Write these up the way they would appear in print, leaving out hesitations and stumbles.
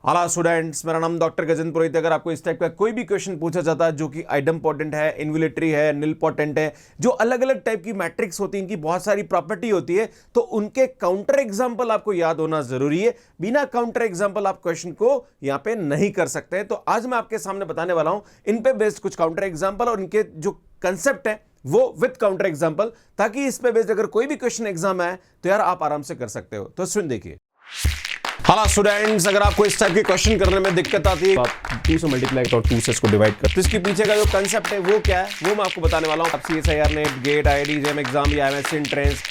Hello students, मेरा नाम doctor Gajendra पुरोहित। अगर आपको इस टाइप का कोई भी क्वेश्चन पूछा जाता है जो कि आइडम्पोटेंट है, इन्वोल्यूटरी है, निलपोटेंट है, जो अलग अलग टाइप की मैट्रिक्स होती है, इनकी बहुत सारी प्रॉपर्टी होती है, तो उनके काउंटर एग्जांपल आपको याद होना जरूरी है। बिना काउंटर एग्जांपल आप क्वेश्चन को यहां पे नहीं कर सकते। तो आज मैं आपके सामने बताने वाला हूं इन पे बेस्ड कुछ काउंटर एग्जांपल और इनके जो कंसेप्ट है वो विद काउंटर एग्जांपल, ताकि इस पे बेस्ड अगर कोई भी क्वेश्चन एग्जाम आए तो यार आप आराम से कर सकते हो। तो सुन देखिए। हेलो स्टूडेंट्स, अगर आपको इस टाइप के क्वेश्चन करने में दिक्कत आती है तो आप 2 से मल्टीप्लाई और 2 से इसको डिवाइड कर, तो इसके पीछे का जो कंसेप्ट है वो क्या है वो मैं आपको बताने वाला हूं। आप CSIR NET, GATE, IIT JAM exam या MSc एंट्रेंस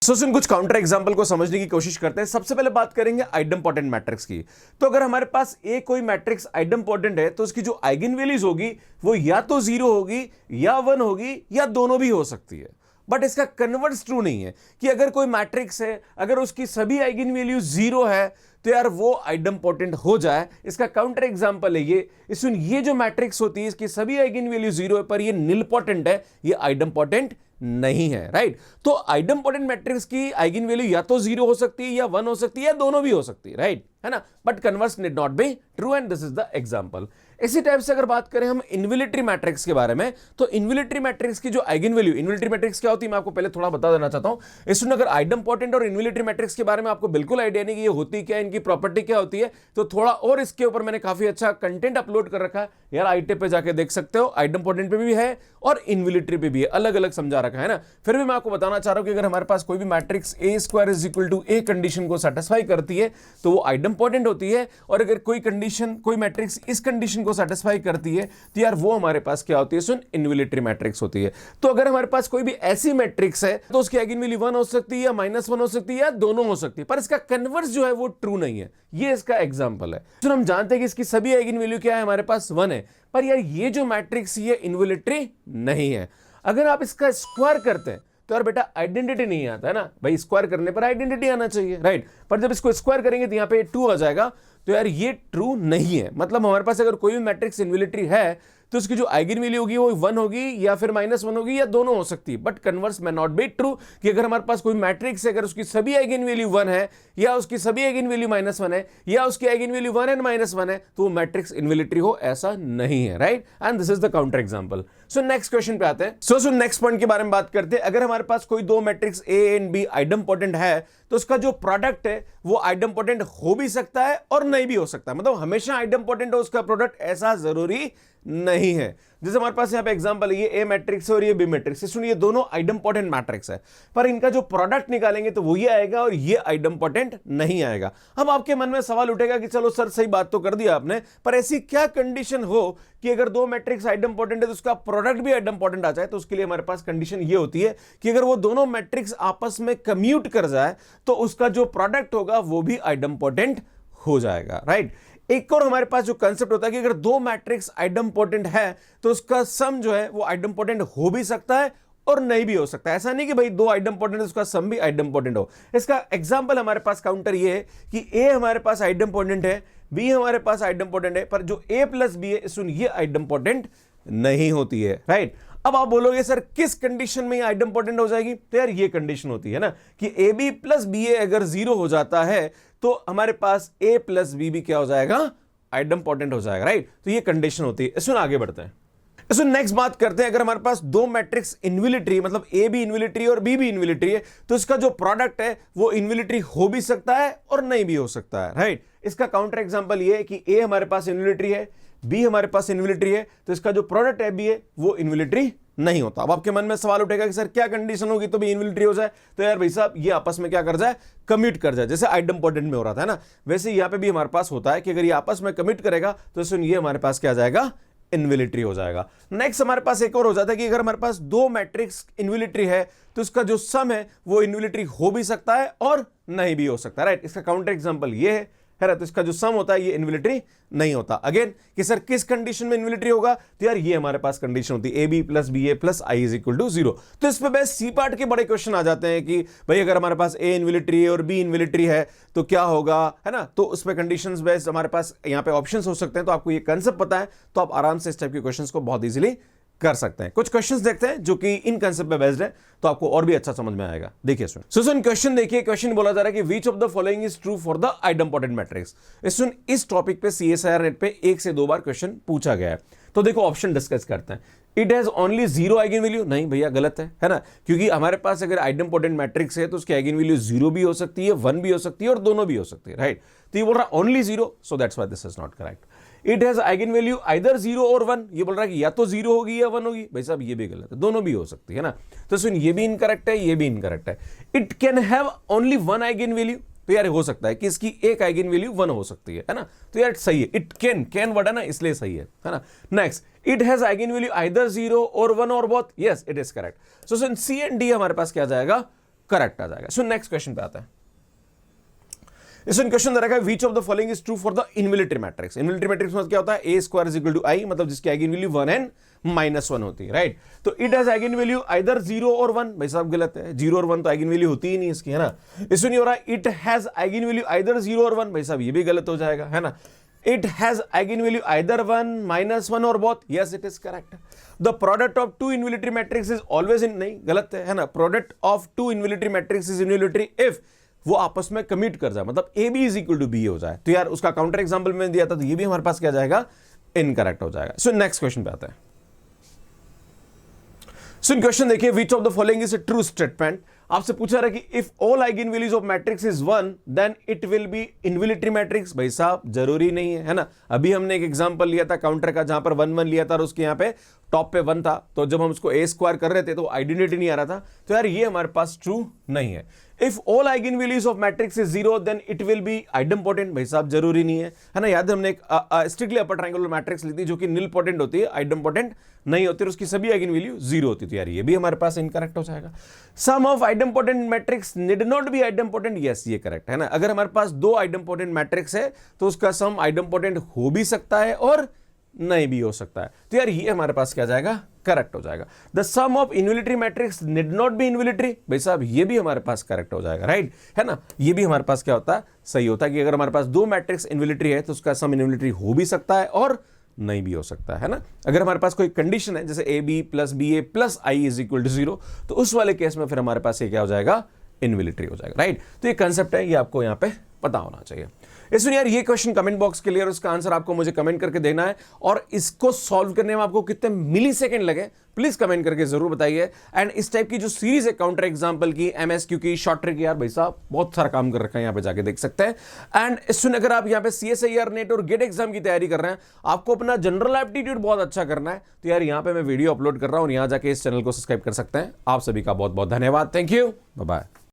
सुन कुछ काउंटर एग्जांपल को समझने की कोशिश करते हैं। सबसे पहले बात करेंगे आइडम्पोटेंट मैट्रिक्स की। तो अगर हमारे पास कोई मैट्रिक्स आइडम्पोटेंट है तो उसकी जो आइगन वैल्यूज होगी वो या तो 0 होगी या 1 होगी या दोनों भी हो सकती है। बट इसका कन्वर्स ट्रू नहीं है कि अगर कोई मैट्रिक्स है, अगर उसकी सभी आइगन वैल्यू 0 है तो यार वो आइडम्पोटेंट हो जाए। इसका काउंटर एग्जांपल है ये जो मैट्रिक्स होती है इसकी सभी आइगन वैल्यू 0 है पर ये निलपोटेंट है, ये आइडम्पोटेंट नहीं है, राइट। तो आइडम्पोटेंट मैट्रिक्स की आइगन वैल्यू या तो 0 हो सकती है या 1 हो सकती है या दोनों भी हो सकती है, राइट, है ना। But converse need not be true and this is the example. इसी टाइप से अगर बात करें हम इन्वोल्यूटरी मैट्रिक्स के बारे में, तो इन्वोल्यूटरी मैट्रिक्स की जो आइगन वैल्यू, इन्वोल्यूटरी मैट्रिक्स क्या होती है मैं आपको पहले थोड़ा बता देना चाहता हूं। इसमें अगर आइडम्पोटेंट और इन्वोल्यूटरी मैट्रिक्स के बारे में आपको बिल्कुल आइडिया नहीं कि ये होती क्या, इनकी प्रॉपर्टी क्या होती है, तो थोड़ा और इसके ऊपर मैंने काफी अच्छा कंटेंट अपलोड कर रखा है यार, IIT पे जाके देख सकते हो। आइडम्पोटेंट पे भी है और इन्वोल्यूटरी पे भी है, अलग अलग समझा रखा है ना। फिर भी मैं आपको बताना चाह रहा हूं कि अगर हमारे पास कोई भी मैट्रिक्स A² = A कंडीशन को सेटिस्फाई करती है तो वो आइडम्पोटेंट होती है, और अगर कोई कंडीशन, कोई मैट्रिक्स इस कंडीशन को सेटिस्फाई करती है तो यार वो हमारे पास क्या होती है, सुन, इन्वोल्यूटरी मैट्रिक्स होती है। तो अगर हमारे पास कोई भी ऐसी मैट्रिक्स है तो उसकी आइगन वैल्यू 1 हो सकती है या -1 हो सकती है या दोनों हो सकती है, पर इसका कन्वर्स जो है वो ट्रू नहीं है। ये इसका एग्जांपल है। तो हम जानते हैं कि इसकी सभी आइगन वैल्यू क्या है, हमारे पास 1 है, पर यार ये जो मैट्रिक्स ये इन्वोल्यूटरी नहीं है। अगर आप इसका स्क्वायर करते हैं तो यार बेटा आइडेंटिटी नहीं आता है ना भाई, स्क्वायर करने पर आइडेंटिटी आना चाहिए, राइट। पर जब इसको स्क्वायर करेंगे तो यहां पे 2 आ जाएगा, तो यार ये ट्रू नहीं है। मतलब हमारे पास अगर कोई भी मैट्रिक्स इन्वोल्यूटरी है तो उसकी जो आइगन वैल्यू होगी वो 1 होगी या फिर -1 होगी या दोनों हो सकती है। बट कन्वर्स में नॉट बी ट्रू कि अगर हमारे पास कोई मैट्रिक्स है, अगर उसकी सभी आइगन वैल्यू 1 है या उसकी सभी आइगन वैल्यू -1 है या उसकी आइगन वैल्यू 1 एंड -1 है तो वो मैट्रिक्स इन्वोल्यूटरी हो, ऐसा नहीं है, right. And this is the counter example. So next question पे आते हैं। सो नेक्स्ट पॉइंट के बारे में बात करते हैं। अगर हमारे पास कोई दो मैट्रिक्स A एंड B आइडम्पोटेंट है तो उसका जो प्रोडक्ट है वो आइडम्पोटेंट हो भी सकता है और नहीं भी हो सकता है। मतलब हमेशा आइडम्पोटेंट हो उसका प्रोडक्ट, ऐसा जरूरी नहीं है। जैसे हमारे पास यहां पे एग्जांपल है, ये A मैट्रिक्स है और ये B मैट्रिक्स है। सुनिए, ये दोनों आइडम्पोटेंट मैट्रिक्स है, पर इनका जो प्रोडक्ट निकालेंगे तो वो ये आएगा और ये आइडम्पोटेंट नहीं आएगा। अब आपके मन में सवाल उठेगा कि चलो सर सही बात तो कर दिया आपने, पर ऐसी क्या कंडीशन हो कि अगर दो मैट्रिक्स आइडम्पोटेंट है तो उसका प्रोडक्ट भी आइडम्पोटेंट आ जाए। तो उसके लिए हमारे पास कंडीशन ये होती है कि अगर वो दोनों मैट्रिक्स आपस में कम्यूट कर जाए तो उसका जो प्रोडक्ट होगा वो भी आइडम्पोटेंट हो जाएगा, राइट। एक और हमारे पास जो कंसेप्ट होता है कि अगर दो मैट्रिक्स आइडम्पोटेंट है तो उसका सम जो है वो आइडम्पोटेंट हो भी सकता है और नहीं भी हो सकता है। ऐसा नहीं कि भाई दो आइडम्पोटेंट है उसका सम भी आइडम्पोटेंट हो। इसका एग्जांपल हमारे पास काउंटर ये है कि A हमारे पास आइडम्पोटेंट है, B हमारे पास आइडम्पोटेंट है, पर जो A + B है सुन ये आइडम्पोटेंट नहीं होती है, राइट। अब आप बोलोगे सर किस कंडीशन में ये आइडम्पोटेंट हो जाएगी, तो यार ये कंडीशन होती है ना कि AB + BA अगर 0 हो जाता है तो हमारे पास A + B भी क्या हो जाएगा, आइडम्पोटेंट हो जाएगा, राइट। तो ये कंडीशन होती है। इसमें आगे बढ़ते हैं। इसमें नेक्स्ट बात करते हैं। अगर हमारे पास दो मैट्रिक्स इन्वोल्यूटरी, मतलब A भी इन्वोल्यूटरी और B भी इन्वोल्यूटरी है, तो इसका जो प्रोडक्ट है वो इन्वोल्यूटरी हो भी सकता है और नहीं भी हो सकता है, राइट। इसका काउंटर एग्जांपल ये है कि A हमारे पास इन्वोल्यूटरी है, B हमारे पास इन्वोल्यूटरी है, तो इसका जो प्रोडक्ट है B है वो इन्वोल्यूटरी नहीं होता। अब आपके मन में सवाल उठेगा कि सर क्या कंडीशन होगी तो भी इन्वोल्यूटरी हो जाए, तो यार भाई साहब ये आपस में क्या कर जाए, कमिट कर जाए। जैसे आइडम्पोटेंट में हो रहा था ना, वैसे यहां पे भी हमारे पास होता है कि अगर ये आपस में कमिट करेगा तो सुन ये हमारे पास क्या आ जाएगा, इन्वोल्यूटरी हो जाएगा। नेक्स्ट हमारे पास एक और हो जाता है कि अगर हमारे पास दो मैट्रिक्स इन्वोल्यूटरी है तो उसका जो सम है वो इन्वोल्यूटरी हो भी सकता है और नहीं भी हो सकता, राइट। इसका काउंटर एग्जांपल ये है ना, तो इसका जो सम होता है ये इन्वोल्यूटरी नहीं होता। अगेन कि सर किस कंडीशन में इन्वोल्यूटरी होगा, तो यार ये हमारे पास कंडीशन होती है AB + BA + I = 0। तो इस पे बेस सी पार्ट के बड़े क्वेश्चन आ जाते हैं कि भाई अगर हमारे पास A इन्वोल्यूटरी है और B इन्वोल्यूटरी है तो क्या होगा, है ना। तो उस पे कंडीशंस बेस्ड हमारे पास यहाँ पे ऑप्शंस हो सकते हैं। तो आपको ये कंसेप्ट पता है तो आप आराम से इस टाइप के क्वेश्चंस को बहुत इजीली कर सकते हैं। कुछ क्वेश्चंस देखते हैं जो कि इन कंसेप्ट पे बेस्ड है, तो आपको और भी अच्छा समझ में आएगा। देखिए सुन क्वेश्चन देखिए, क्वेश्चन बोला जा रहा है कि विच of the following is true for the idempotent matrix. इस टॉपिक पे CSIR नेट पे 1 से 2 बार क्वेश्चन पूछा गया है। तो देखो ऑप्शन डिस्कस करते हैं। It has only 0 eigen value, नहीं भैया गलत है ना, क्योंकि हमारे पास अगर आइडेम्पोटेंट मैट्रिक्स है तो उसकी आइगन वैल्यू 0 भी हो सकती है, 1 भी हो सकती है और दोनों भी हो सकती है, राइट। तो ये बोल रहा है only 0, so that's why this is not correct. It has eigenvalue either 0 और 1, ये बोल रहा है कि या तो 0 होगी या 1 होगी। भाई साहब ये भी गलत है, दोनों भी हो सकती है ना। तो सुन, ये भी इनकरेक्ट है, ये भी इनकरेक्ट है। It can have only 1 eigen value, तो यार हो सकता है कि इसकी एक आइगन वैल्यू 1 हो सकती है ना, तो यार सही है। इट कैन वर्ड है ना, इसलिए सही है ना। Next, it has eigenvalue either 0 और 1 और both, yes it is correct. So soon, C and D हमारे पास क्या आ जाएगा, करेक्ट आ जाएगा। सुन नेक्स्ट क्वेश्चन पे आता है। इसमें क्वेश्चन दे रखा है which of the following is true for the involutory matrix. Involutory matrix में क्या होता है, A square is equal to I, मतलब जिसकी आइगन वैल्यू 1 एंड -1 होती है, राइट। तो it has eigenvalue either 0 और 1, भाई साहब गलत है, 0 और 1 तो आइगन वैल्यू होती ही नहीं इसकी, है ना। इसमें नहीं हो रहा it has eigenvalue either 0 और 1, भाई साहब ये भी गलत हो जाएगा, है ना। It has eigenvalue either 1 -1 और both, yes it is correct. The product of two involutory matrix is always in, नहीं गलत है ना। Product of two involutory matrix is involutory if वो आपस में कमिट कर जाए, मतलब AB is equal to B हो जाए। तो यार उसका काउंटर एग्जांपल में दिया था, तो ये भी हमारे पास क्या जाएगा, इनकरेक्ट हो जाएगा। सो नेक्स्ट क्वेश्चन पे आता है। सो क्वेश्चन देखिए, which of the following is a true statement. आपसे पूछा रहा है कि if all eigenvalues of matrix is 1 then it will be involutory matrix. भाई साहब जरूरी नहीं है ना। अभी हमने एक एग्जांपल लिया था काउंटर का, जहां पर 1 1 लिया था और उसके यहां पे टॉप पे 1 था, तो जब हम उसको A स्क्वायर कर रहे थे तो आइडेंटिटी नहीं आ रहा था, तो यार ये हमारे पास ट्रू नहीं है। If all eigenvalues of matrix is 0 then it will be idempotent. भाई साहब जरूरी नहीं है ना। याद है हमने एक स्ट्रिक्टली अपर ट्रायंगुलर मैट्रिक्स ली थी जो कि निलपोटेंट होती है, आइडेम्पोटेंट नहीं होती, और उसकी सभी आइगन वैल्यू 0 होती थी। यार ये भी हमारे पास इनकरेक्ट हो जाएगा। Sum of idempotent matrix need not be idempotent, yes ये करेक्ट है ना। अगर हमारे पास 2 आइडेम्पोटेंट मैट्रिक्स है तो उसका सम आइडेम्पोटेंट हो भी सकता है और नहीं भी हो सकता है, तो यार ये हमारे पास क्या जाएगा, करेक्ट हो जाएगा। The sum of involutory matrix need not be involutory, भाई साहब ये भी हमारे पास करेक्ट हो जाएगा, राइट है ना। ये भी हमारे पास क्या होता है, सही होता है कि अगर हमारे पास 2 मैट्रिक्स इनविलिटरी है तो उसका सम इनविलिटरी हो भी सकता है और नहीं भी हो सकता है ना। अगर हमारे पास कोई कंडीशन है जैसे AB plus BA plus I is equal to 0, तो उस वाले केस में फिर हमारे पास ये क्या हो जाएगा, इनविलिटरी हो जाएगा, राइट। तो ये कंसेप्ट है, ये आपको यहाँ पे पता होना चाहिए। इसमें यार ये क्वेश्चन कमेंट बॉक्स के लिए, और उसका आंसर आपको मुझे कमेंट करके देना है, और इसको सॉल्व करने में आपको कितने मिली सेकेंड लगे प्लीज कमेंट करके जरूर बताइए। एंड इस टाइप की जो सीरीज है काउंटर एग्जांपल की, MSQ की, शॉर्ट ट्रिक, यार भाई साहब बहुत सारा काम कर रखा है, यहाँ पे जाके देख सकते हैं। एंड इसमें अगर आप यहाँ पे CSIR नेट और गेट एग्जाम की तैयारी कर रहे हैं, आपको अपना जनरल एप्टीट्यूड बहुत अच्छा करना है, तो यार यहाँ पे मैं वीडियो अपलोड कर रहा हूँ, यहाँ जाके इस चैनल को सब्सक्राइब कर सकते हैं। आप सभी का बहुत बहुत धन्यवाद, थैंक यू, बाय बाय।